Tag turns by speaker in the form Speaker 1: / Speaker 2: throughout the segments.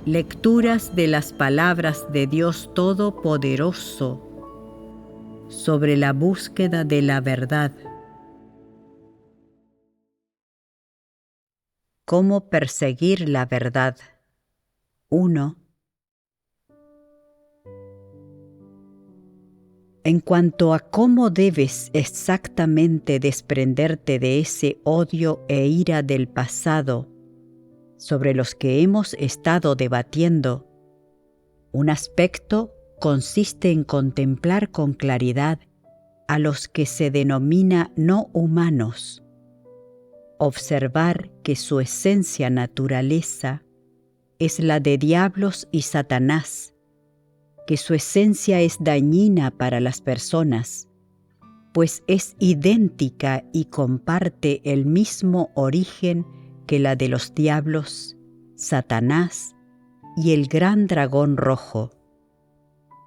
Speaker 1: Lecturas de las palabras de Dios Todopoderoso sobre la búsqueda de la verdad. ¿Cómo perseguir la verdad? 1. En cuanto a cómo debes exactamente desprenderte de ese odio e ira del pasado sobre los que hemos estado debatiendo, un aspecto consiste en contemplar con claridad a los que se denomina no humanos, observar que su esencia naturaleza es la de diablos y Satanás, que su esencia es dañina para las personas, pues es idéntica y comparte el mismo origen que la de los diablos, Satanás y el gran dragón rojo.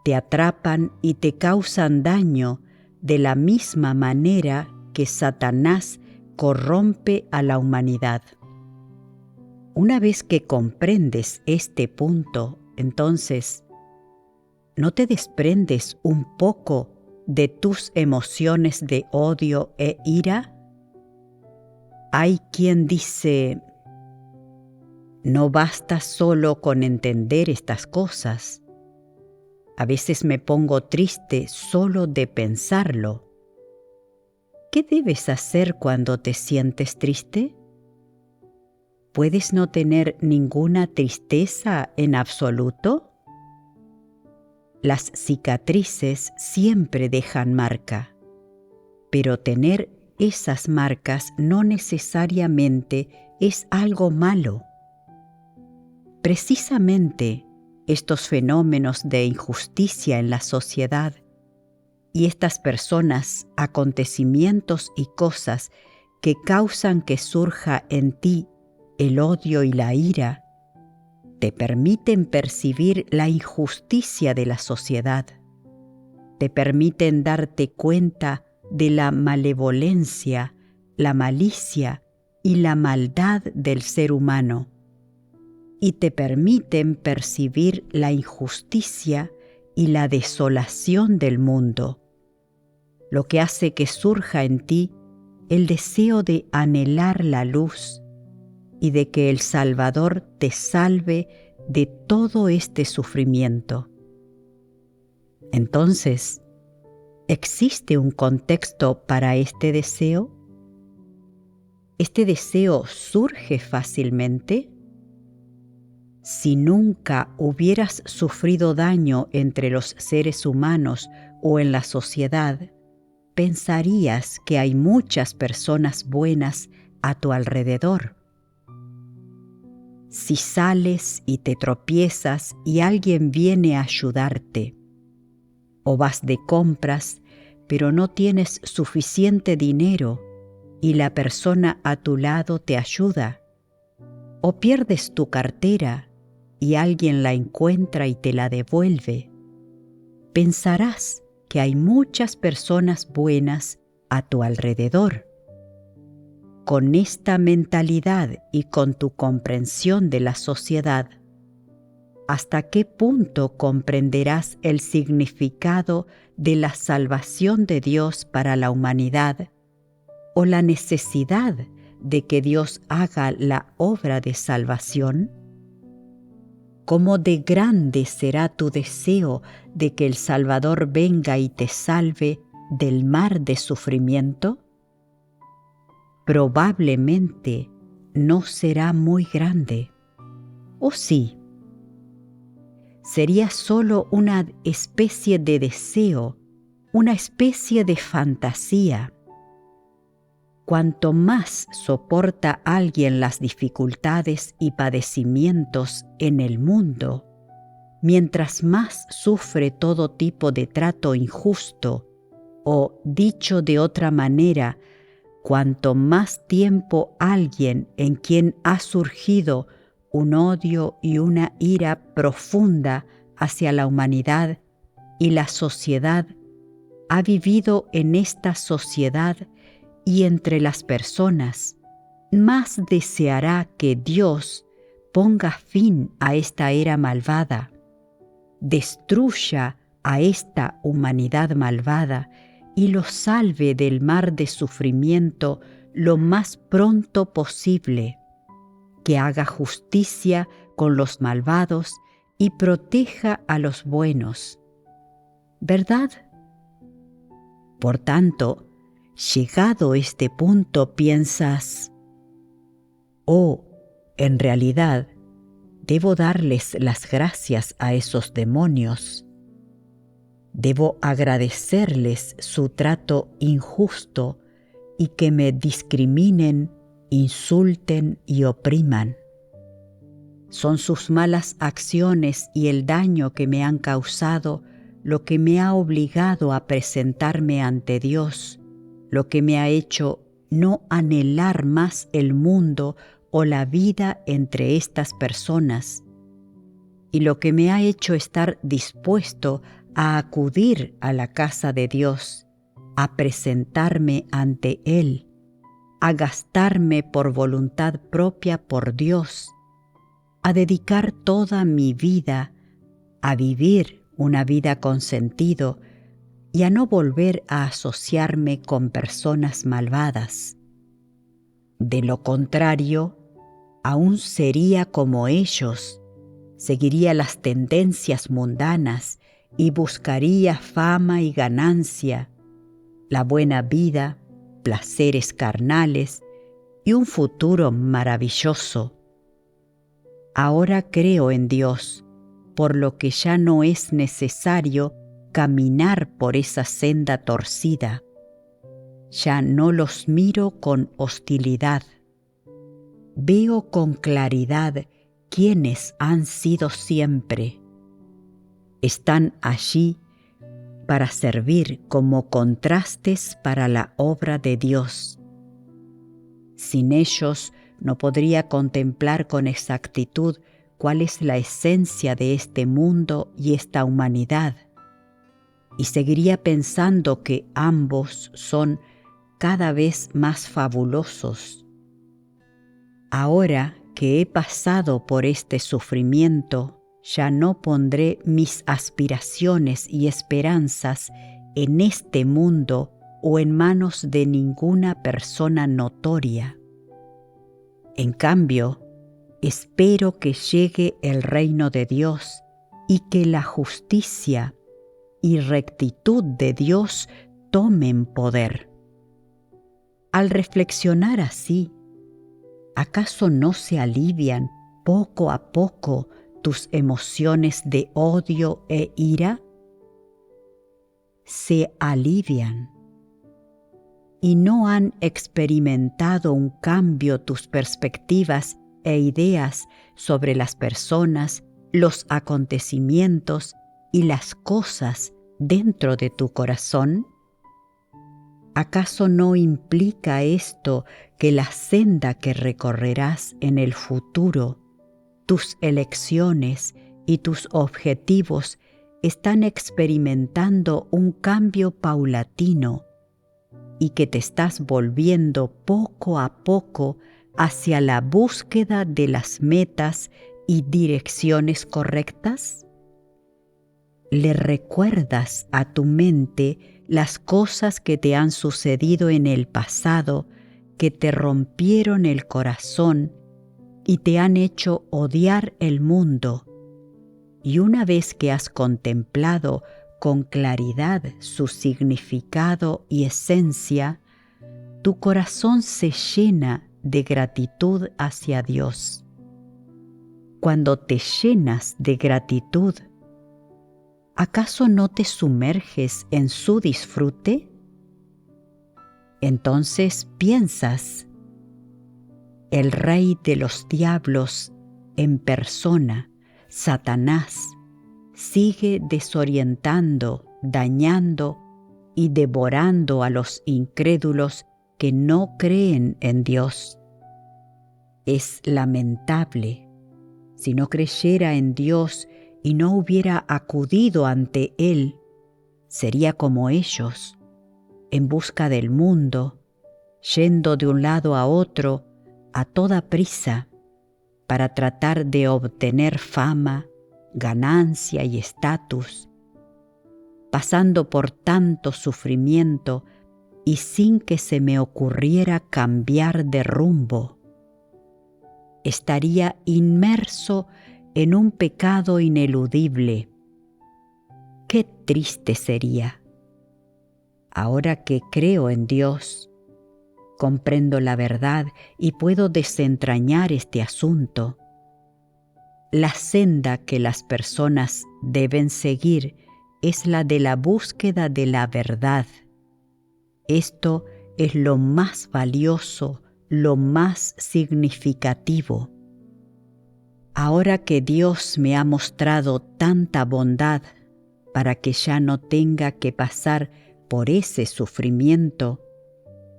Speaker 1: Te atrapan y te causan daño de la misma manera que Satanás corrompe a la humanidad. Una vez que comprendes este punto, entonces, ¿no te desprendes un poco de tus emociones de odio e ira? Hay quien dice, no basta solo con entender estas cosas. A veces me pongo triste solo de pensarlo. ¿Qué debes hacer cuando te sientes triste? ¿Puedes no tener ninguna tristeza en absoluto? Las cicatrices siempre dejan marca, pero tener esas marcas no necesariamente es algo malo. Precisamente estos fenómenos de injusticia en la sociedad y estas personas, acontecimientos y cosas que causan que surja en ti el odio y la ira, te permiten percibir la injusticia de la sociedad, te permiten darte cuenta de la malevolencia, la malicia y la maldad del ser humano, y te permiten percibir la injusticia y la desolación del mundo, lo que hace que surja en ti el deseo de anhelar la luz y de que el Salvador te salve de todo este sufrimiento. Entonces, ¿existe un contexto para este deseo? ¿Este deseo surge fácilmente? Si nunca hubieras sufrido daño entre los seres humanos o en la sociedad, pensarías que hay muchas personas buenas a tu alrededor. Si sales y te tropiezas y alguien viene a ayudarte, o vas de compras pero no tienes suficiente dinero y la persona a tu lado te ayuda, o pierdes tu cartera y alguien la encuentra y te la devuelve, pensarás que hay muchas personas buenas a tu alrededor. Con esta mentalidad y con tu comprensión de la sociedad, ¿hasta qué punto comprenderás el significado de la salvación de Dios para la humanidad o la necesidad de que Dios haga la obra de salvación? ¿Cómo de grande será tu deseo de que el Salvador venga y te salve del mar de sufrimiento? Probablemente no será muy grande. ¿O sí? Sería solo una especie de deseo, una especie de fantasía. Cuanto más soporta alguien las dificultades y padecimientos en el mundo, mientras más sufre todo tipo de trato injusto, o dicho de otra manera, cuanto más tiempo alguien en quien ha surgido un odio y una ira profunda hacia la humanidad y la sociedad ha vivido en esta sociedad y entre las personas, más deseará que Dios, ponga fin a esta era malvada, destruya a esta humanidad malvada y los salve del mar de sufrimiento lo más pronto posible, que haga justicia con los malvados y proteja a los buenos. ¿Verdad? Por tanto, llegado este punto piensas, oh, en realidad, debo darles las gracias a esos demonios. Debo agradecerles su trato injusto y que me discriminen, insulten y opriman. Son sus malas acciones y el daño que me han causado lo que me ha obligado a presentarme ante Dios, lo que me ha hecho no anhelar más el mundo o la vida entre estas personas, y lo que me ha hecho estar dispuesto a acudir a la casa de Dios, a presentarme ante Él, a gastarme por voluntad propia por Dios, a dedicar toda mi vida a vivir una vida con sentido y a no volver a asociarme con personas malvadas. De lo contrario, aún sería como ellos, seguiría las tendencias mundanas y buscaría fama y ganancia, la buena vida, placeres carnales y un futuro maravilloso. Ahora creo en Dios, por lo que ya no es necesario caminar por esa senda torcida. Ya no los miro con hostilidad. Veo con claridad quiénes han sido siempre. Están allí para servir como contrastes para la obra de Dios. Sin ellos no podría contemplar con exactitud cuál es la esencia de este mundo y esta humanidad, y seguiría pensando que ambos son cada vez más fabulosos. Ahora que he pasado por este sufrimiento, ya no pondré mis aspiraciones y esperanzas en este mundo o en manos de ninguna persona notoria. En cambio, espero que llegue el reino de Dios y que la justicia y rectitud de Dios tomen poder. Al reflexionar así, ¿acaso no se alivian poco a poco tus emociones de odio e ira? Se alivian. ¿Y no han experimentado un cambio tus perspectivas e ideas sobre las personas, los acontecimientos y las cosas dentro de tu corazón? ¿Acaso no implica esto que la senda que recorrerás en el futuro, tus elecciones y tus objetivos están experimentando un cambio paulatino y que te estás volviendo poco a poco hacia la búsqueda de las metas y direcciones correctas? ¿Le recuerdas a tu mente las cosas que te han sucedido en el pasado que te rompieron el corazón y te han hecho odiar el mundo? Y una vez que has contemplado con claridad su significado y esencia, tu corazón se llena de gratitud hacia Dios. Cuando te llenas de gratitud, ¿acaso no te sumerges en su disfrute? Entonces piensas, el rey de los diablos en persona, Satanás, sigue desorientando, dañando y devorando a los incrédulos que no creen en Dios. Es lamentable. Si no creyera en Dios y no hubiera acudido ante Él, sería como ellos, en busca del mundo, yendo de un lado a otro a toda prisa, para tratar de obtener fama, ganancia y estatus, pasando por tanto sufrimiento y sin que se me ocurriera cambiar de rumbo. Estaría inmerso en un pecado ineludible. ¡Qué triste sería! Ahora que creo en Dios, comprendo la verdad y puedo desentrañar este asunto. La senda que las personas deben seguir es la de la búsqueda de la verdad. Esto es lo más valioso, lo más significativo. Ahora que Dios me ha mostrado tanta bondad para que ya no tenga que pasar por ese sufrimiento,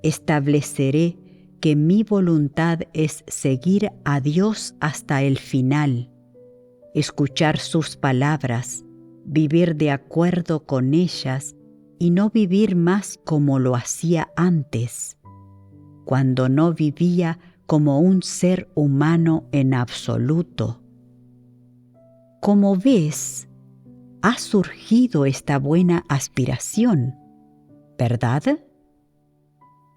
Speaker 1: estableceré que mi voluntad es seguir a Dios hasta el final, escuchar sus palabras, vivir de acuerdo con ellas y no vivir más como lo hacía antes, cuando no vivía como un ser humano en absoluto. Como ves, ha surgido esta buena aspiración, ¿verdad?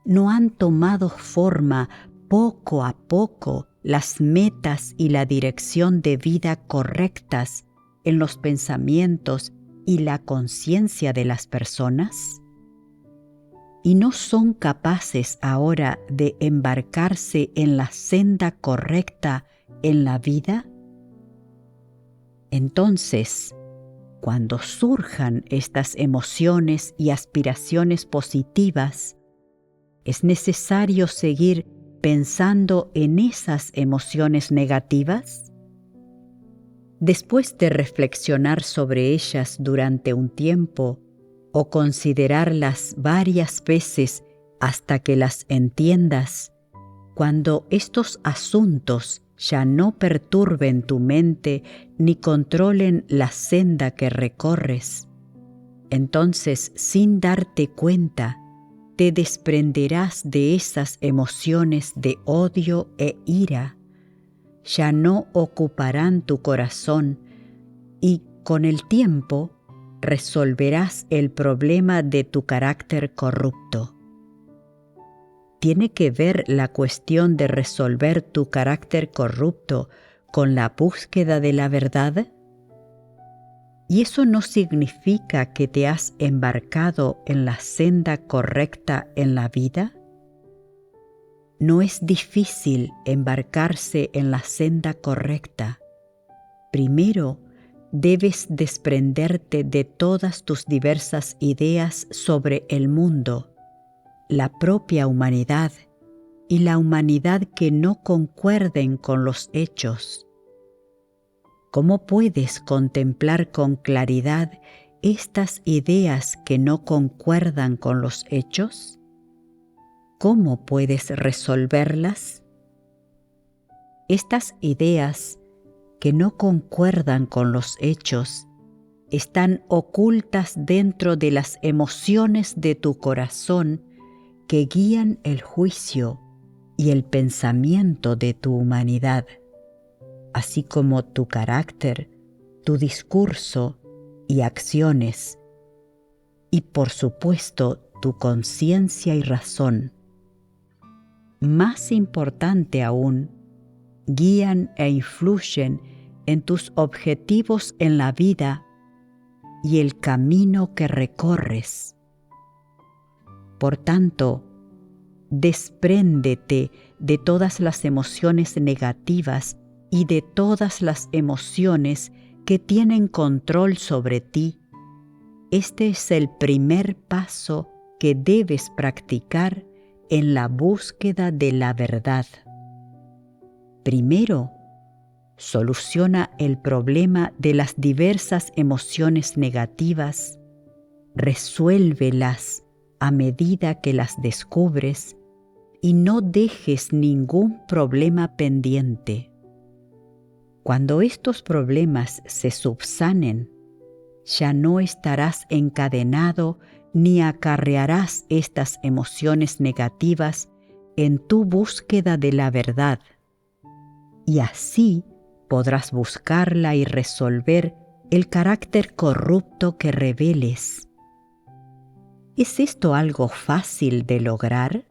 Speaker 1: ¿No han tomado forma poco a poco las metas y la dirección de vida correctas en los pensamientos y la conciencia de las personas? ¿Y no son capaces ahora de embarcarse en la senda correcta en la vida? Entonces, cuando surjan estas emociones y aspiraciones positivas, ¿es necesario seguir pensando en esas emociones negativas? Después de reflexionar sobre ellas durante un tiempo o considerarlas varias veces hasta que las entiendas, cuando estos asuntos ya no perturben tu mente ni controlen la senda que recorres, entonces, sin darte cuenta, te desprenderás de esas emociones de odio e ira. Ya no ocuparán tu corazón y, con el tiempo, resolverás el problema de tu carácter corrupto. ¿Tiene que ver la cuestión de resolver tu carácter corrupto con la búsqueda de la verdad? ¿Y eso no significa que te has embarcado en la senda correcta en la vida? No es difícil embarcarse en la senda correcta. Primero, debes desprenderte de todas tus diversas ideas sobre el mundo, la propia humanidad y la humanidad que no concuerden con los hechos. ¿Cómo puedes contemplar con claridad estas ideas que no concuerdan con los hechos? ¿Cómo puedes resolverlas? Estas ideas que no concuerdan con los hechos están ocultas dentro de las emociones de tu corazón que guían el juicio y el pensamiento de tu humanidad, así como tu carácter, tu discurso y acciones, y por supuesto tu conciencia y razón. Más importante aún, guían e influyen en tus objetivos en la vida y el camino que recorres. Por tanto, despréndete de todas las emociones negativas y de todas las emociones que tienen control sobre ti. Este es el primer paso que debes practicar en la búsqueda de la verdad. Primero, soluciona el problema de las diversas emociones negativas, resuélvelas a medida que las descubres y no dejes ningún problema pendiente. Cuando estos problemas se subsanen, ya no estarás encadenado ni acarrearás estas emociones negativas en tu búsqueda de la verdad. y así podrás buscarla y resolver el carácter corrupto que reveles. ¿Es esto algo fácil de lograr?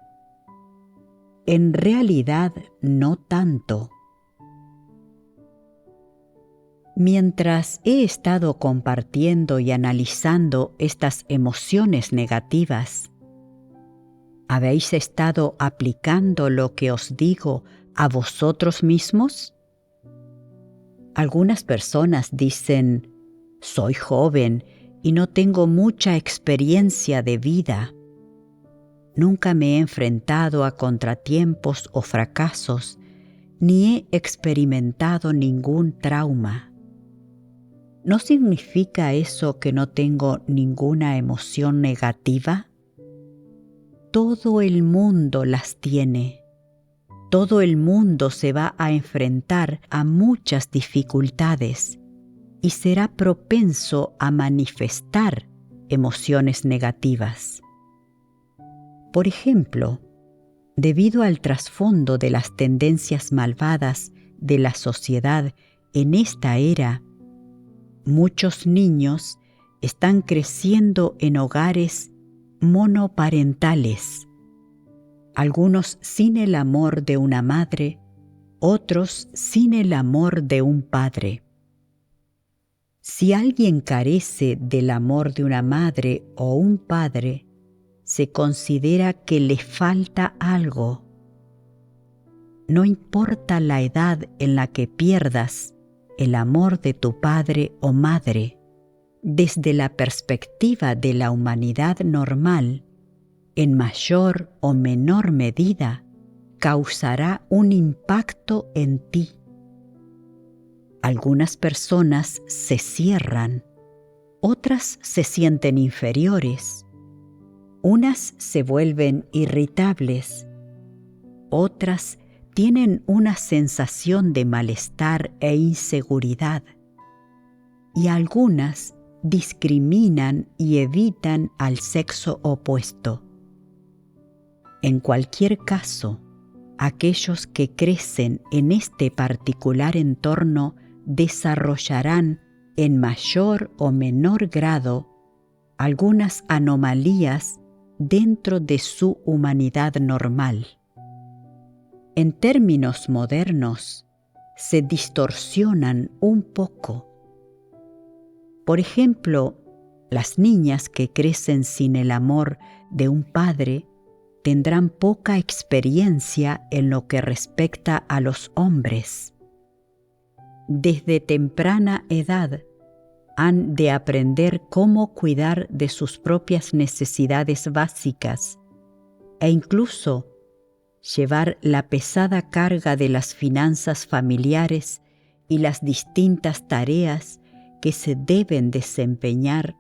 Speaker 1: En realidad, no tanto. Mientras he estado compartiendo y analizando estas emociones negativas, ¿habéis estado aplicando lo que os digo a vosotros mismos? Algunas personas dicen: soy joven y no tengo mucha experiencia de vida. Nunca me he enfrentado a contratiempos o fracasos, ni he experimentado ningún trauma. ¿No significa eso que no tengo ninguna emoción negativa? Todo el mundo las tiene. Todo el mundo se va a enfrentar a muchas dificultades y será propenso a manifestar emociones negativas. Por ejemplo, debido al trasfondo de las tendencias malvadas de la sociedad en esta era, muchos niños están creciendo en hogares monoparentales, algunos sin el amor de una madre, otros sin el amor de un padre. Si alguien carece del amor de una madre o un padre, se considera que le falta algo. No importa la edad en la que pierdas el amor de tu padre o madre, desde la perspectiva de la humanidad normal, en mayor o menor medida, causará un impacto en ti. Algunas personas se cierran, otras se sienten inferiores, unas se vuelven irritables, otras tienen una sensación de malestar e inseguridad, y algunas discriminan y evitan al sexo opuesto. En cualquier caso, aquellos que crecen en este particular entorno desarrollarán en mayor o menor grado algunas anomalías dentro de su humanidad normal. En términos modernos, se distorsionan un poco. Por ejemplo, las niñas que crecen sin el amor de un padre tendrán poca experiencia en lo que respecta a los hombres. Desde temprana edad han de aprender cómo cuidar de sus propias necesidades básicas e incluso llevar la pesada carga de las finanzas familiares y las distintas tareas que se deben desempeñar,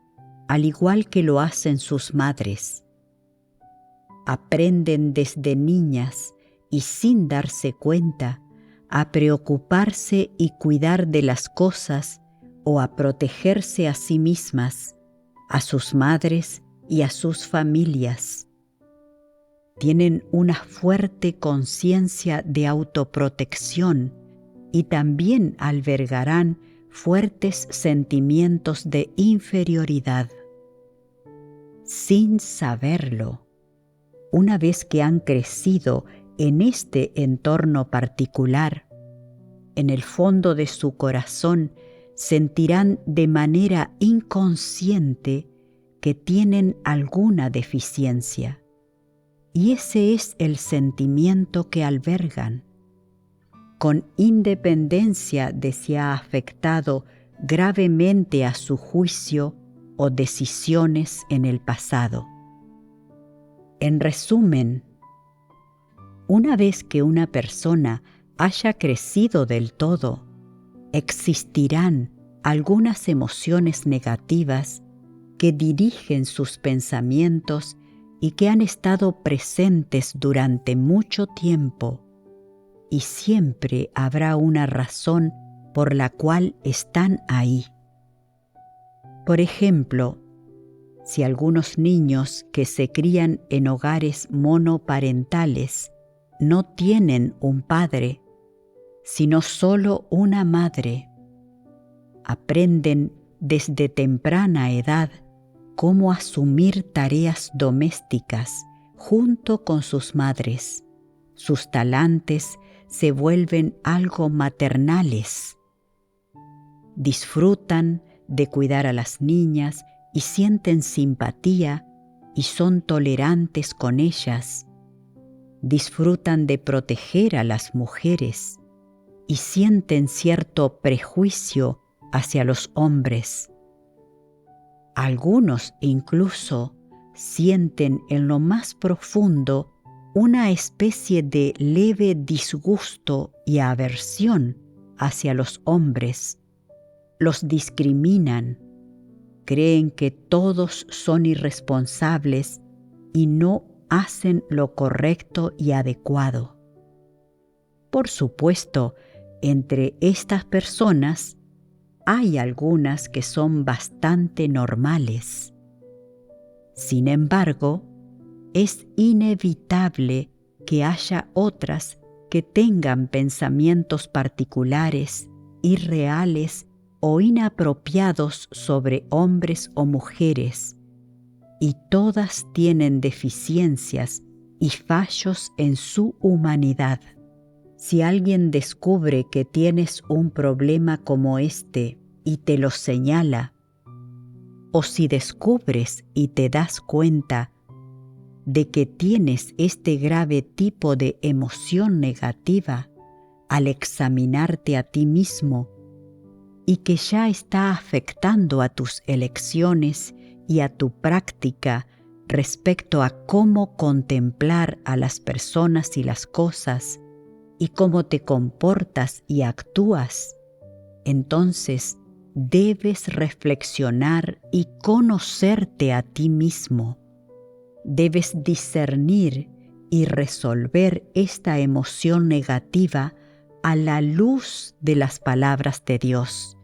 Speaker 1: al igual que lo hacen sus madres. Aprenden desde niñas y sin darse cuenta a preocuparse y cuidar de las cosas o a protegerse a sí mismas, a sus madres y a sus familias. Tienen una fuerte conciencia de autoprotección y también albergarán fuertes sentimientos de inferioridad. Sin saberlo, una vez que han crecido en este entorno particular, en el fondo de su corazón sentirán de manera inconsciente que tienen alguna deficiencia. Y ese es el sentimiento que albergan, con independencia de si ha afectado gravemente a su juicio o decisiones en el pasado. En resumen, una vez que una persona haya crecido del todo, existirán algunas emociones negativas que dirigen sus pensamientos y que han estado presentes durante mucho tiempo, y siempre habrá una razón por la cual están ahí. Por ejemplo, si algunos niños que se crían en hogares monoparentales no tienen un padre, sino solo una madre. Aprenden desde temprana edad cómo asumir tareas domésticas junto con sus madres. Sus talantes se vuelven algo maternales. Disfrutan de cuidar a las niñas y sienten simpatía y son tolerantes con ellas. Disfrutan de proteger a las mujeres y sienten cierto prejuicio hacia los hombres. Algunos incluso sienten en lo más profundo una especie de leve disgusto y aversión hacia los hombres. Los discriminan, creen que todos son irresponsables y no hacen lo correcto y adecuado. Por supuesto, entre estas personas hay algunas que son bastante normales. Sin embargo, es inevitable que haya otras que tengan pensamientos particulares, irreales o inapropiados sobre hombres o mujeres, y todas tienen deficiencias y fallos en su humanidad. Si alguien descubre que tienes un problema como este y te lo señala, o si descubres y te das cuenta de que tienes este grave tipo de emoción negativa al examinarte a ti mismo y que ya está afectando a tus elecciones y a tu práctica respecto a cómo contemplar a las personas y las cosas y cómo te comportas y actúas, entonces debes reflexionar y conocerte a ti mismo. Debes discernir y resolver esta emoción negativa a la luz de las palabras de Dios.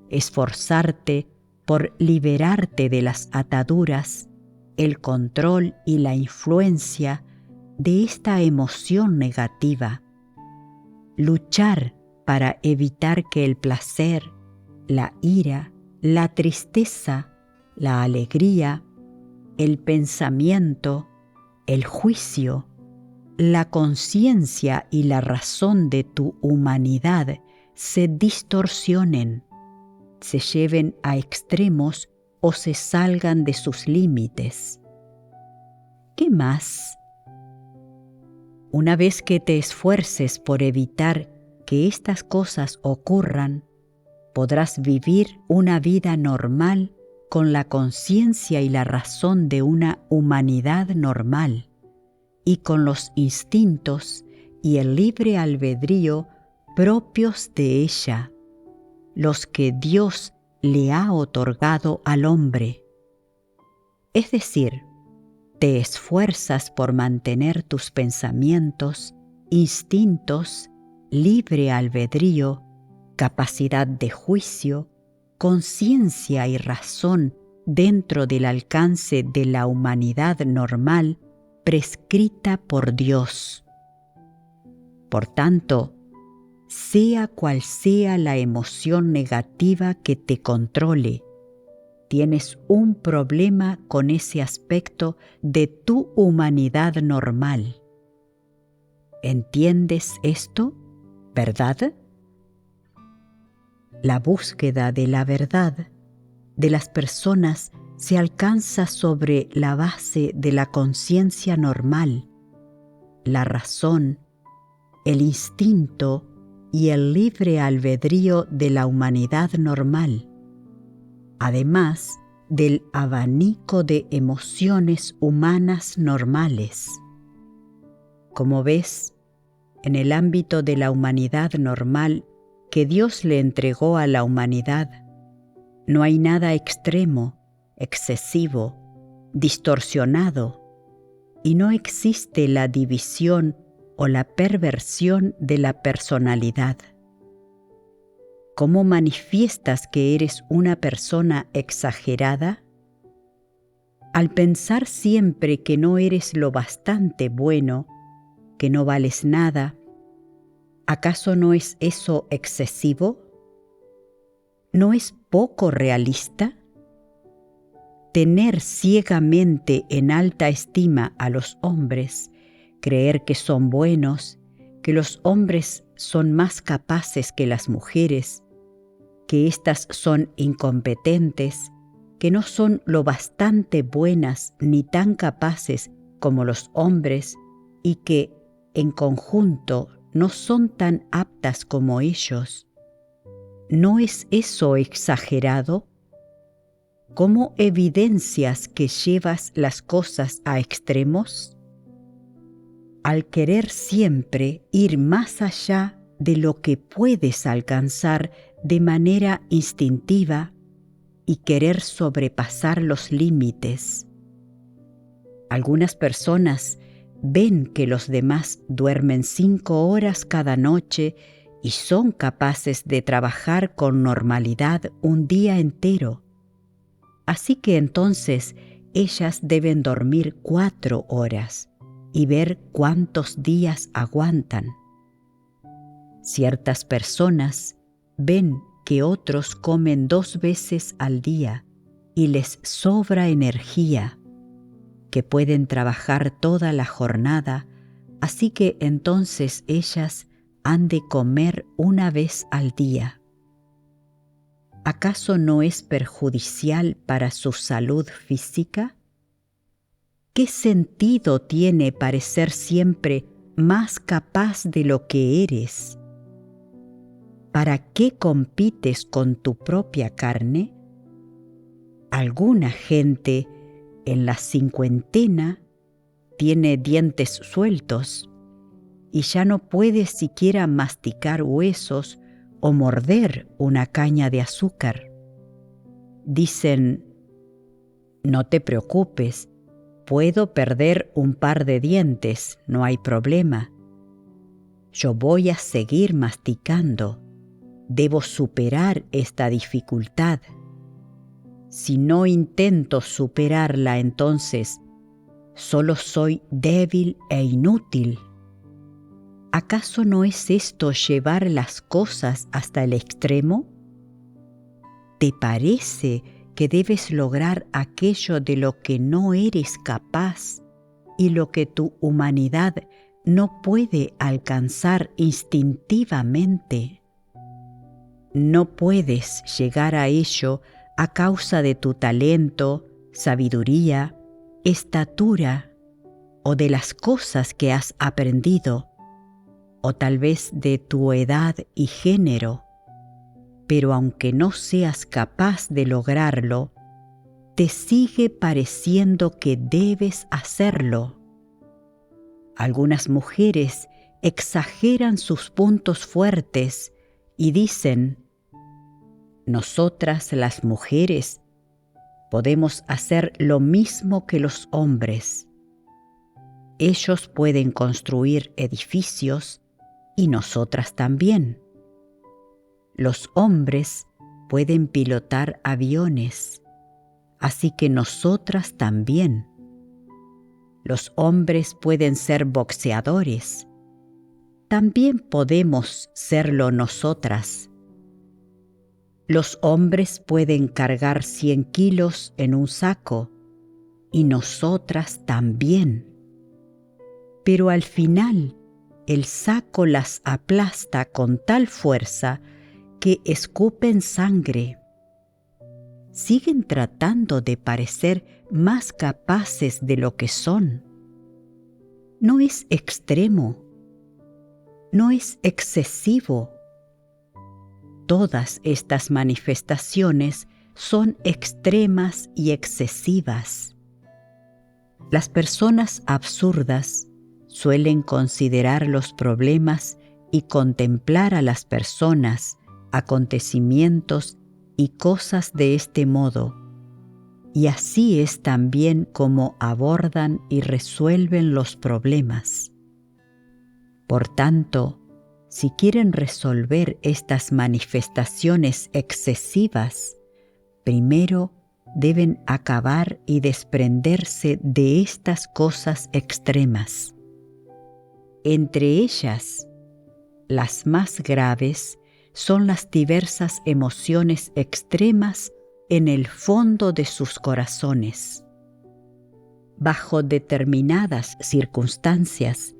Speaker 1: Esforzarte por liberarte de las ataduras, el control y la influencia de esta emoción negativa. Luchar para evitar que el placer, la ira, la tristeza, la alegría, el pensamiento, el juicio, la conciencia y la razón de tu humanidad se distorsionen, se lleven a extremos o se salgan de sus límites. ¿Qué más? Una vez que te esfuerces por evitar que estas cosas ocurran, podrás vivir una vida normal con la conciencia y la razón de una humanidad normal y con los instintos y el libre albedrío propios de ella, los que Dios le ha otorgado al hombre. Es decir, te esfuerzas por mantener tus pensamientos, instintos, libre albedrío, capacidad de juicio, conciencia y razón dentro del alcance de la humanidad normal prescrita por Dios. Por tanto, sea cual sea la emoción negativa que te controle, tienes un problema con ese aspecto de tu humanidad normal. ¿Entiendes esto? ¿Verdad? La búsqueda de la verdad de las personas se alcanza sobre la base de la conciencia normal, la razón, el instinto y el libre albedrío de la humanidad normal, además del abanico de emociones humanas normales. Como ves, en el ámbito de la humanidad normal que Dios le entregó a la humanidad, no hay nada extremo, excesivo, distorsionado, y no existe la división o la perversión de la personalidad. ¿Cómo manifiestas que eres una persona exagerada? Al pensar siempre que no eres lo bastante bueno, que no vales nada, ¿Acaso no es eso excesivo? ¿No es poco realista? Tener ciegamente en alta estima a los hombres, creer que son buenos, que los hombres son más capaces que las mujeres, que éstas son incompetentes, que no son lo bastante buenas ni tan capaces como los hombres y que, en conjunto, no son tan aptas como ellos. ¿No es eso exagerado? ¿Cómo evidencias que llevas las cosas a extremos? Al querer siempre ir más allá de lo que puedes alcanzar de manera instintiva y querer sobrepasar los límites. Algunas personas ven que los demás duermen 5 horas cada noche y son capaces de trabajar con normalidad un día entero. Así que entonces ellas deben dormir 4 horas y ver cuántos días aguantan. Ciertas personas ven que otros comen 2 veces al día y les sobra energía, que pueden trabajar toda la jornada, así que entonces ellas han de comer 1 vez al día. ¿Acaso no es perjudicial para su salud física? ¿Qué sentido tiene parecer siempre más capaz de lo que eres? ¿Para qué compites con tu propia carne? Alguna gente en la 50 tiene dientes sueltos y ya no puede siquiera masticar huesos o morder una caña de azúcar. Dicen: no te preocupes, puedo perder un par de dientes, no hay problema. Yo voy a seguir masticando, debo superar esta dificultad. Si no intento superarla, entonces solo soy débil e inútil. ¿Acaso no es esto llevar las cosas hasta el extremo? ¿Te parece que debes lograr aquello de lo que no eres capaz y lo que tu humanidad no puede alcanzar instintivamente? No puedes llegar a ello a causa de tu talento, sabiduría, estatura o de las cosas que has aprendido, o tal vez de tu edad y género. Pero aunque no seas capaz de lograrlo, te sigue pareciendo que debes hacerlo. Algunas mujeres exageran sus puntos fuertes y dicen: nosotras las mujeres podemos hacer lo mismo que los hombres. Ellos pueden construir edificios y nosotras también. Los hombres pueden pilotar aviones, así que nosotras también. Los hombres pueden ser boxeadores, también podemos serlo nosotras. Los hombres pueden cargar 100 kilos en un saco, y nosotras también. Pero al final, el saco las aplasta con tal fuerza que escupen sangre. Siguen tratando de parecer más capaces de lo que son. No es extremo, no es excesivo. Todas estas manifestaciones son extremas y excesivas. Las personas absurdas suelen considerar los problemas y contemplar a las personas, acontecimientos y cosas de este modo, y así es también como abordan y resuelven los problemas. Por tanto, si quieren resolver estas manifestaciones excesivas, primero deben acabar y desprenderse de estas cosas extremas. Entre ellas, las más graves son las diversas emociones extremas en el fondo de sus corazones. Bajo determinadas circunstancias,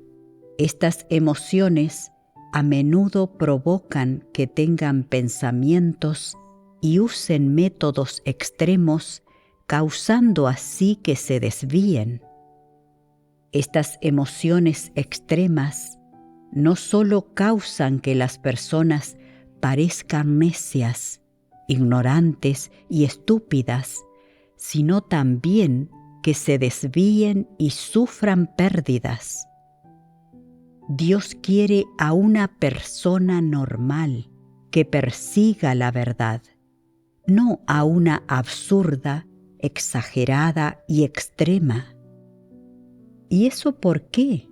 Speaker 1: estas emociones a menudo provocan que tengan pensamientos y usen métodos extremos, causando así que se desvíen. Estas emociones extremas no solo causan que las personas parezcan necias, ignorantes y estúpidas, sino también que se desvíen y sufran pérdidas. Dios quiere a una persona normal que persiga la verdad, no a una absurda, exagerada y extrema. ¿Y eso por qué?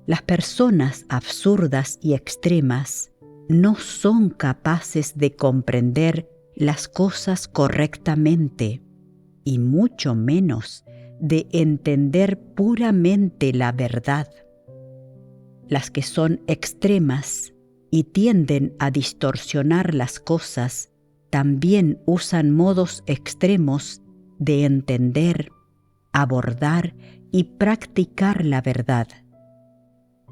Speaker 1: Las personas absurdas y extremas no son capaces de comprender las cosas correctamente y mucho menos de entender puramente la verdad. Las que son extremas y tienden a distorsionar las cosas también usan modos extremos de entender, abordar y practicar la verdad.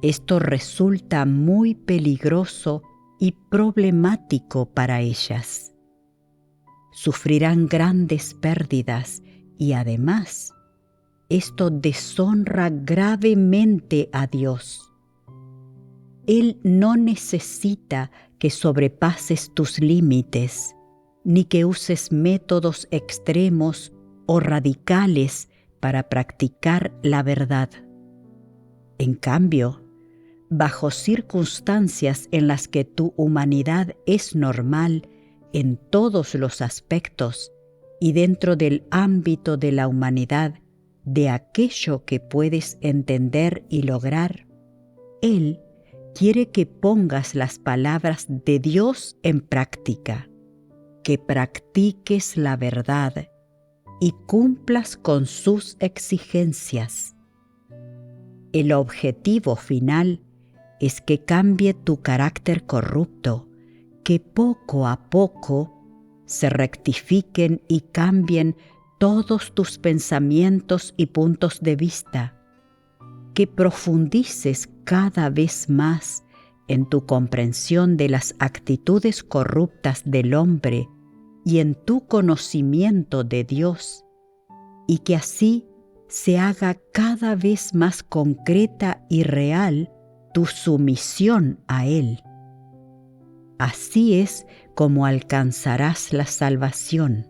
Speaker 1: Esto resulta muy peligroso y problemático para ellas. Sufrirán grandes pérdidas y además, esto deshonra gravemente a Dios. Él no necesita que sobrepases tus límites, ni que uses métodos extremos o radicales para practicar la verdad. En cambio, bajo circunstancias en las que tu humanidad es normal en todos los aspectos y dentro del ámbito de la humanidad de aquello que puedes entender y lograr, Él quiere que pongas las palabras de Dios en práctica, que practiques la verdad y cumplas con sus exigencias. El objetivo final es que cambie tu carácter corrupto, que poco a poco se rectifiquen y cambien todos tus pensamientos y puntos de vista, que profundices cada vez más en tu comprensión de las actitudes corruptas del hombre y en tu conocimiento de Dios, y que así se haga cada vez más concreta y real tu sumisión a Él. Así es como alcanzarás la salvación.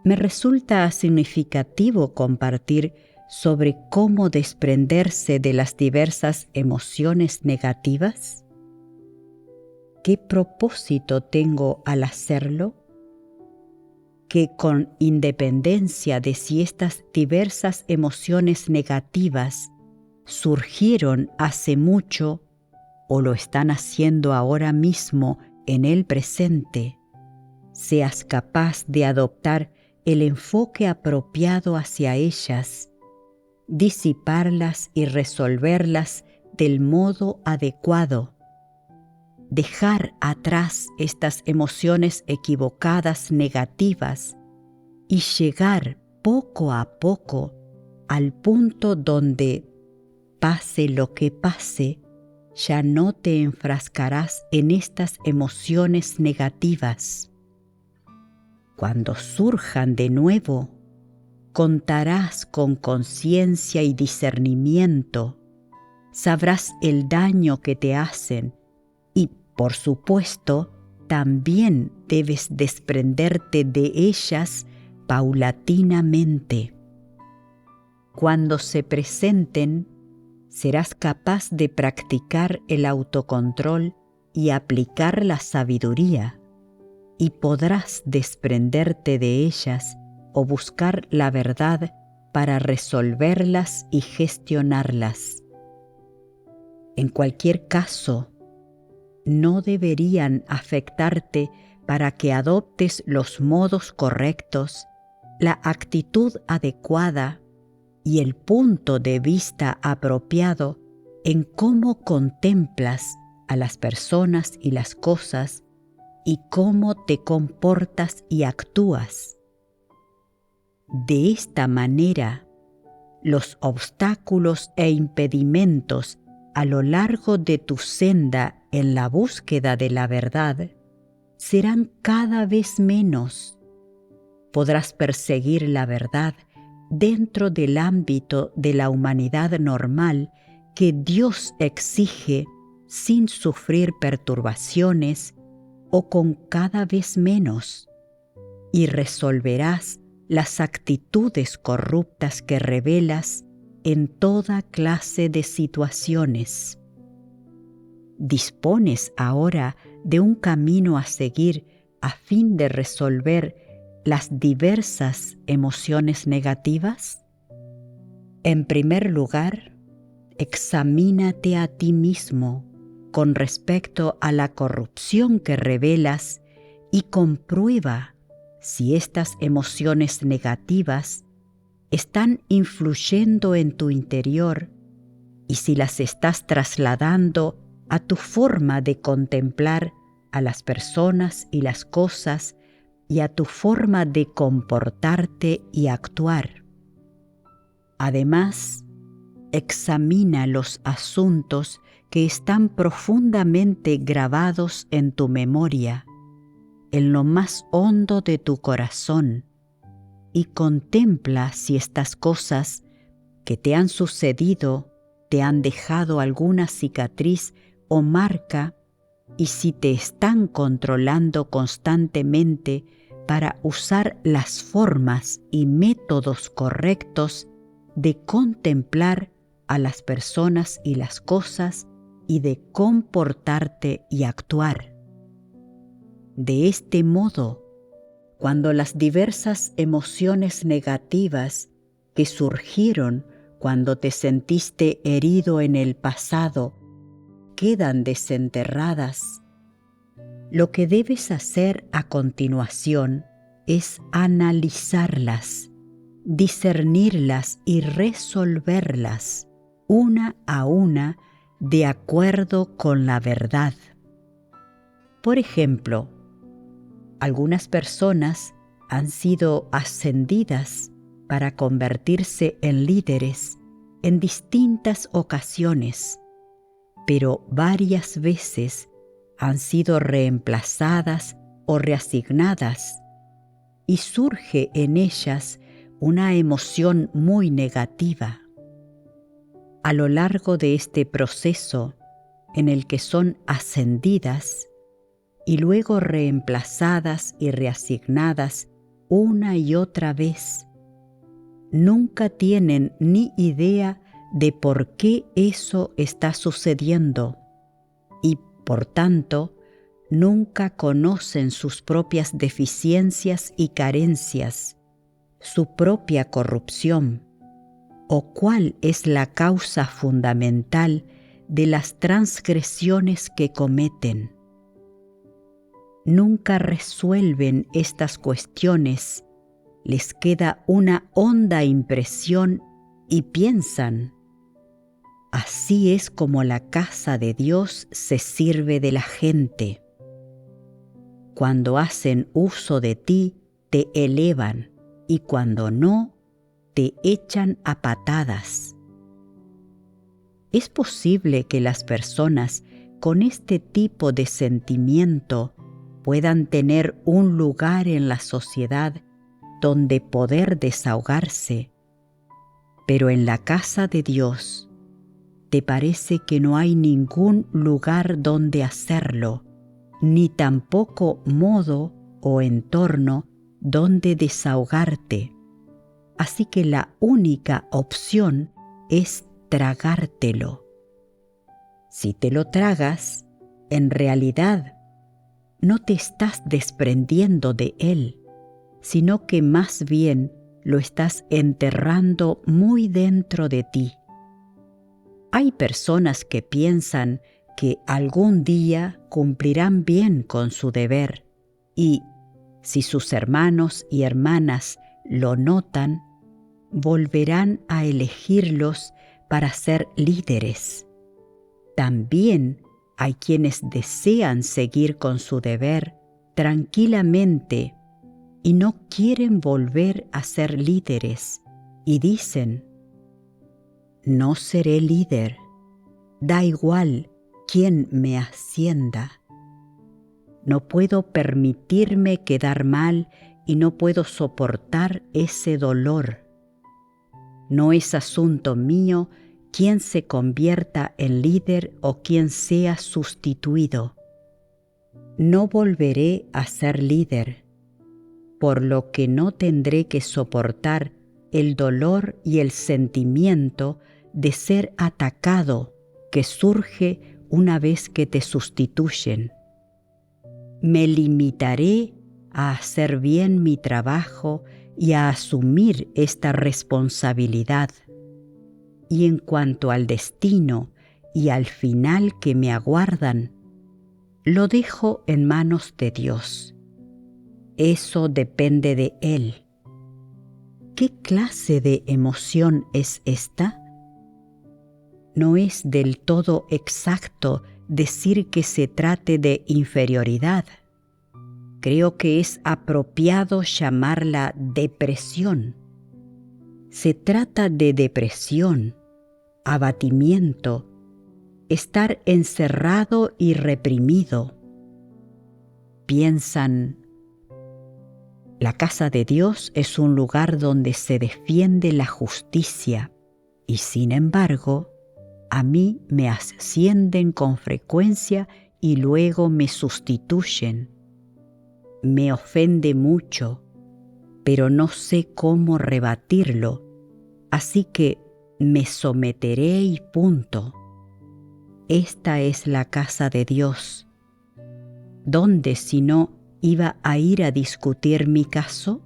Speaker 1: Me resulta significativo compartir sobre cómo desprenderse de las diversas emociones negativas. ¿Qué propósito tengo al hacerlo? Que con independencia de si estas diversas emociones negativas surgieron hace mucho o lo están haciendo ahora mismo en el presente, seas capaz de adoptar el enfoque apropiado hacia ellas, disiparlas y resolverlas del modo adecuado, dejar atrás estas emociones equivocadas negativas y llegar poco a poco al punto donde, pase lo que pase, ya no te enfrascarás en estas emociones negativas. Cuando surjan de nuevo, contarás con conciencia y discernimiento, sabrás el daño que te hacen y, por supuesto, también debes desprenderte de ellas paulatinamente. Cuando se presenten, serás capaz de practicar el autocontrol y aplicar la sabiduría, y podrás desprenderte de ellas o buscar la verdad para resolverlas y gestionarlas. En cualquier caso, no deberían afectarte para que adoptes los modos correctos, la actitud adecuada y el punto de vista apropiado en cómo contemplas a las personas y las cosas y cómo te comportas y actúas. De esta manera, los obstáculos e impedimentos a lo largo de tu senda en la búsqueda de la verdad serán cada vez menos. Podrás perseguir la verdad dentro del ámbito de la humanidad normal que Dios exige sin sufrir perturbaciones o con cada vez menos, y resolverás las actitudes corruptas que revelas en toda clase de situaciones. Dispones ahora de un camino a seguir a fin de resolver las diversas emociones negativas. En primer lugar, examínate a ti mismo con respecto a la corrupción que revelas y comprueba si estas emociones negativas están influyendo en tu interior y si las estás trasladando a tu forma de contemplar a las personas y las cosas y a tu forma de comportarte y actuar. Además, examina los asuntos que están profundamente grabados en tu memoria, en lo más hondo de tu corazón, y contempla si estas cosas que te han sucedido te han dejado alguna cicatriz o marca y si te están controlando constantemente para usar las formas y métodos correctos de contemplar a las personas y las cosas y de comportarte y actuar. De este modo, cuando las diversas emociones negativas que surgieron cuando te sentiste herido en el pasado quedan desenterradas, lo que debes hacer a continuación es analizarlas, discernirlas y resolverlas una a una de acuerdo con la verdad. Por ejemplo, algunas personas han sido ascendidas para convertirse en líderes en distintas ocasiones, pero varias veces han sido reemplazadas o reasignadas y surge en ellas una emoción muy negativa. A lo largo de este proceso en el que son ascendidas y luego reemplazadas y reasignadas una y otra vez, nunca tienen ni idea de por qué eso está sucediendo y, por tanto, nunca conocen sus propias deficiencias y carencias, su propia corrupción, o cuál es la causa fundamental de las transgresiones que cometen. Nunca resuelven estas cuestiones, les queda una honda impresión y piensan: así es como la casa de Dios se sirve de la gente. Cuando hacen uso de ti, te elevan, y cuando no, te echan a patadas. ¿Es posible que las personas con este tipo de sentimiento puedan tener un lugar en la sociedad donde poder desahogarse? Pero en la casa de Dios, ¿te parece que no hay ningún lugar donde hacerlo, ni tampoco modo o entorno donde desahogarte? Así que la única opción es tragártelo. Si te lo tragas, en realidad no te estás desprendiendo de él, sino que más bien lo estás enterrando muy dentro de ti. Hay personas que piensan que algún día cumplirán bien con su deber y, si sus hermanos y hermanas lo notan, volverán a elegirlos para ser líderes. También hay quienes desean seguir con su deber tranquilamente y no quieren volver a ser líderes y dicen: no seré líder, da igual quién me ascienda. No puedo permitirme quedar mal y no puedo soportar ese dolor. No es asunto mío quién se convierta en líder o quién sea sustituido. No volveré a ser líder, por lo que no tendré que soportar el dolor y el sentimiento de ser atacado que surge una vez que te sustituyen. Me limitaré a hacer bien mi trabajo y a asumir esta responsabilidad. Y en cuanto al destino y al final que me aguardan, lo dejo en manos de Dios. Eso depende de Él. ¿Qué clase de emoción es esta? No es del todo exacto decir que se trate de inferioridad. Creo que es apropiado llamarla depresión. Se trata de depresión, abatimiento, estar encerrado y reprimido. Piensan: la casa de Dios es un lugar donde se defiende la justicia y sin embargo, a mí me ascienden con frecuencia y luego me sustituyen. Me ofende mucho, pero no sé cómo rebatirlo, así que me someteré y punto. Esta es la casa de Dios. ¿Dónde si no iba a ir a discutir mi caso?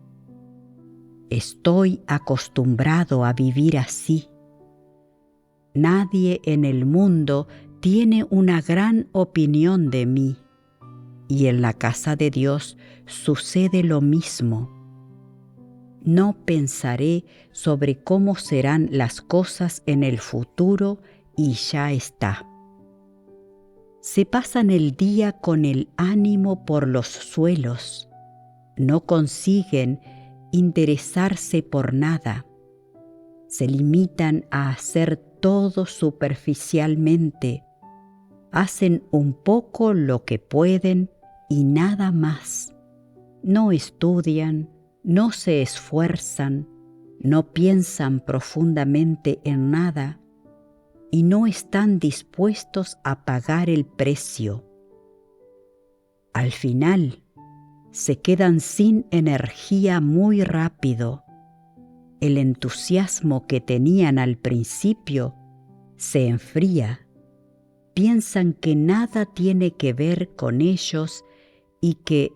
Speaker 1: Estoy acostumbrado a vivir así. Nadie en el mundo tiene una gran opinión de mí, y en la casa de Dios sucede lo mismo. No pensaré sobre cómo serán las cosas en el futuro y ya está. Se pasan el día con el ánimo por los suelos. No consiguen interesarse por nada. Se limitan a hacer todo superficialmente. Hacen un poco lo que pueden y nada más. No estudian, no se esfuerzan, no piensan profundamente en nada y no están dispuestos a pagar el precio. Al final, se quedan sin energía muy rápido. El entusiasmo que tenían al principio se enfría. Piensan que nada tiene que ver con ellos y que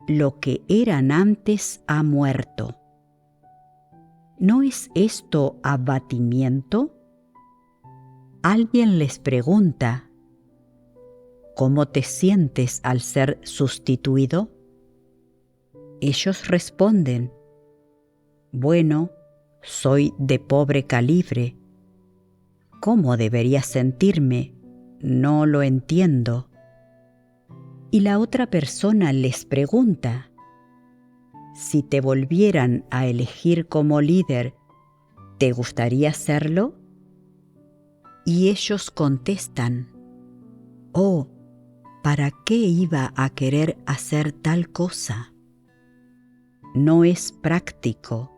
Speaker 1: lo que eran antes ha muerto. ¿No es esto abatimiento? Alguien les pregunta: ¿cómo te sientes al ser sustituido? Ellos responden: bueno, soy de pobre calibre. ¿Cómo debería sentirme? No lo entiendo. Y la otra persona les pregunta: si te volvieran a elegir como líder, ¿te gustaría serlo? Y ellos contestan: oh, ¿para qué iba a querer hacer tal cosa? No es práctico.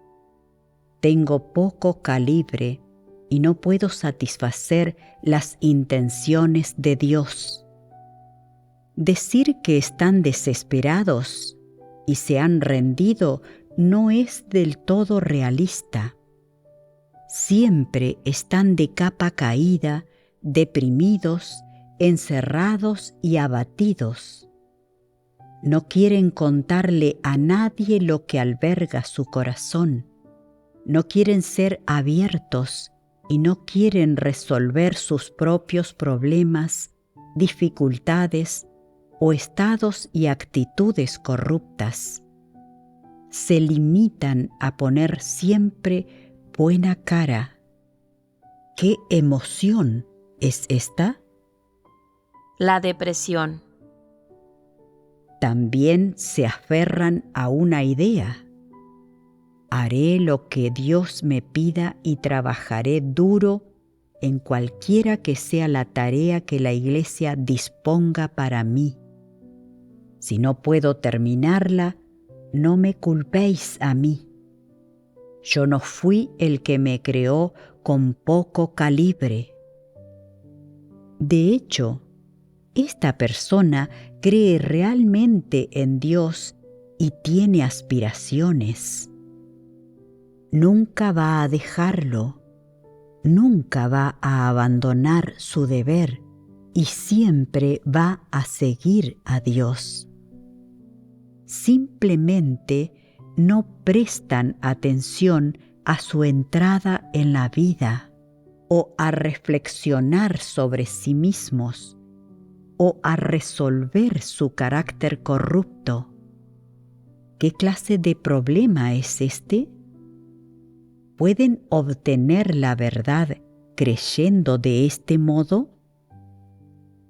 Speaker 1: Tengo poco calibre y no puedo satisfacer las intenciones de Dios. Decir que están desesperados y se han rendido no es del todo realista. Siempre están de capa caída, deprimidos, encerrados y abatidos. No quieren contarle a nadie lo que alberga su corazón. No quieren ser abiertos y no quieren resolver sus propios problemas, dificultades o estados y actitudes corruptas. Se limitan a poner siempre buena cara. ¿Qué emoción es esta?
Speaker 2: La depresión.
Speaker 1: También se aferran a una idea. Haré lo que Dios me pida y trabajaré duro en cualquiera que sea la tarea que la Iglesia disponga para mí. Si no puedo terminarla, no me culpéis a mí. Yo no fui el que me creó con poco calibre. De hecho, esta persona cree realmente en Dios y tiene aspiraciones. Nunca va a dejarlo, nunca va a abandonar su deber y siempre va a seguir a Dios. Simplemente no prestan atención a su entrada en la vida o a reflexionar sobre sí mismos o a resolver su carácter corrupto. ¿Qué clase de problema es este? ¿Pueden obtener la verdad creyendo de este modo?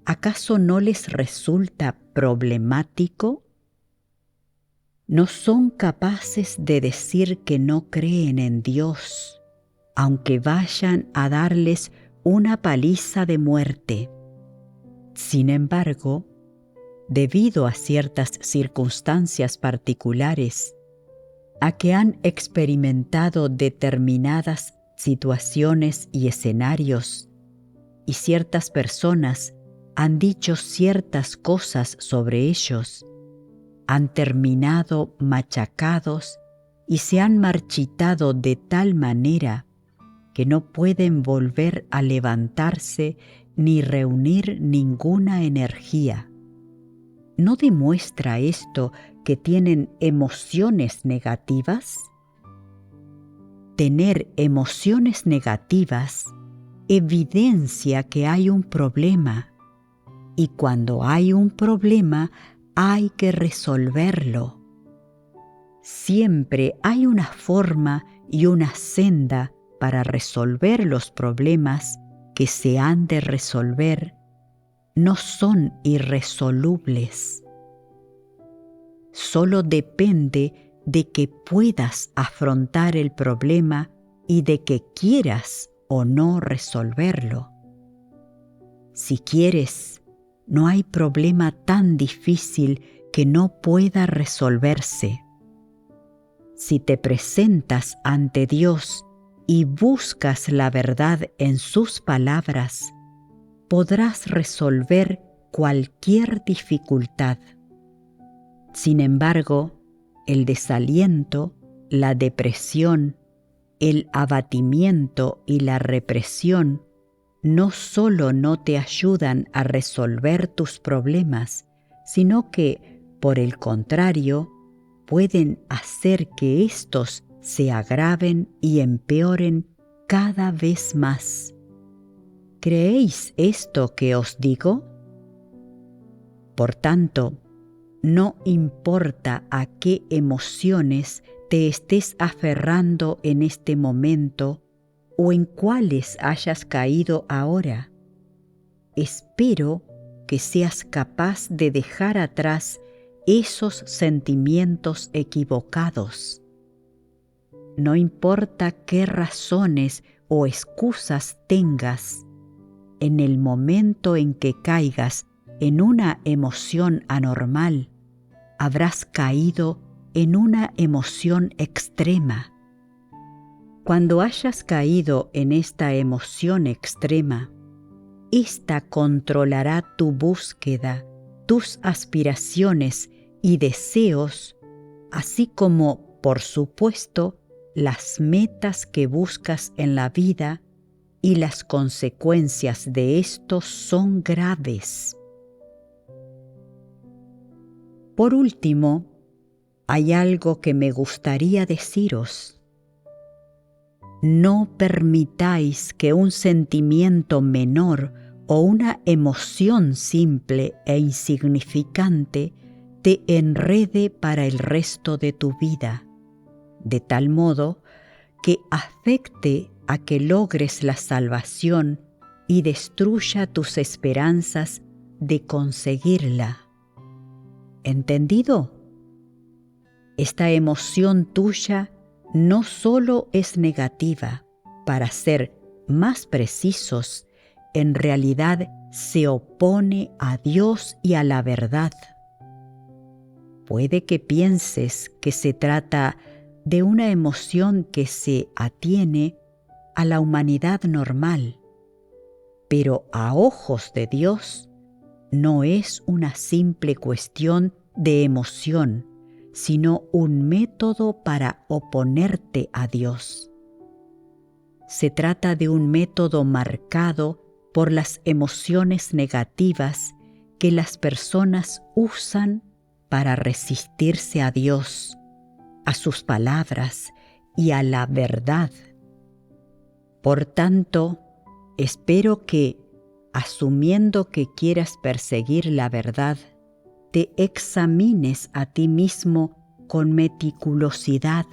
Speaker 1: ¿Acaso no les resulta problemático? No son capaces de decir que no creen en Dios, aunque vayan a darles una paliza de muerte. Sin embargo, debido a ciertas circunstancias particulares, a que han experimentado determinadas situaciones y escenarios, y ciertas personas han dicho ciertas cosas sobre ellos, han terminado machacados y se han marchitado de tal manera que no pueden volver a levantarse ni reunir ninguna energía. ¿No demuestra esto que tienen emociones negativas? Tener emociones negativas evidencia que hay un problema, y cuando hay un problema hay que resolverlo. Siempre hay una forma y una senda para resolver los problemas que se han de resolver. No son irresolubles. Solo depende de que puedas afrontar el problema y de que quieras o no resolverlo. Si quieres, no hay problema tan difícil que no pueda resolverse. Si te presentas ante Dios y buscas la verdad en sus palabras, podrás resolver cualquier dificultad. Sin embargo, el desaliento, la depresión, el abatimiento y la represión no solo no te ayudan a resolver tus problemas, sino que, por el contrario, pueden hacer que éstos se agraven y empeoren cada vez más. ¿Creéis esto que os digo? Por tanto, no importa a qué emociones te estés aferrando en este momento o en cuáles hayas caído ahora. Espero que seas capaz de dejar atrás esos sentimientos equivocados. No importa qué razones o excusas tengas, en el momento en que caigas en una emoción anormal, habrás caído en una emoción extrema. Cuando hayas caído en esta emoción extrema, esta controlará tu búsqueda, tus aspiraciones y deseos, así como, por supuesto, las metas que buscas en la vida, y las consecuencias de esto son graves. Por último, hay algo que me gustaría deciros. No permitáis que un sentimiento menor o una emoción simple e insignificante te enrede para el resto de tu vida, de tal modo que afecte a que logres la salvación y destruya tus esperanzas de conseguirla. ¿Entendido? Esta emoción tuya no solo es negativa, para ser más precisos, en realidad se opone a Dios y a la verdad. Puede que pienses que se trata de una emoción que se atiene a la humanidad normal, pero a ojos de Dios no es una simple cuestión de emoción, sino un método para oponerte a Dios. Se trata de un método marcado por las emociones negativas que las personas usan para resistirse a Dios, a sus palabras y a la verdad. Por tanto, espero que, asumiendo que quieras perseguir la verdad, te examines a ti mismo con meticulosidad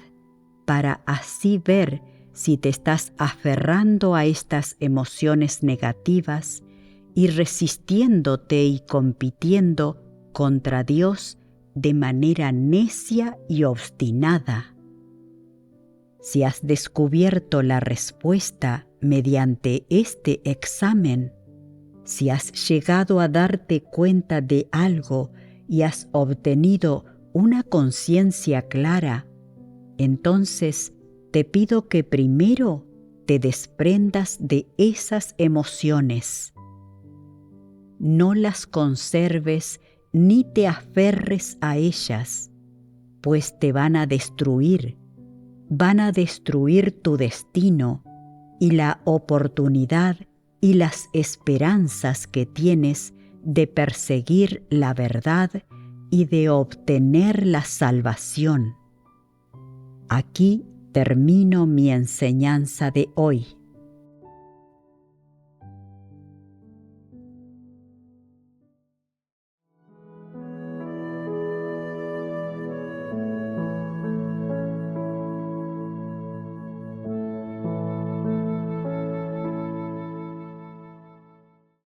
Speaker 1: para así ver si te estás aferrando a estas emociones negativas y resistiéndote y compitiendo contra Dios de manera necia y obstinada. Si has descubierto la respuesta mediante este examen, si has llegado a darte cuenta de algo y has obtenido una conciencia clara, entonces te pido que primero te desprendas de esas emociones. No las conserves ni te aferres a ellas, pues te van a destruir tu destino y la oportunidad y las esperanzas que tienes de perseguir la verdad y de obtener la salvación. Aquí termino mi enseñanza de hoy.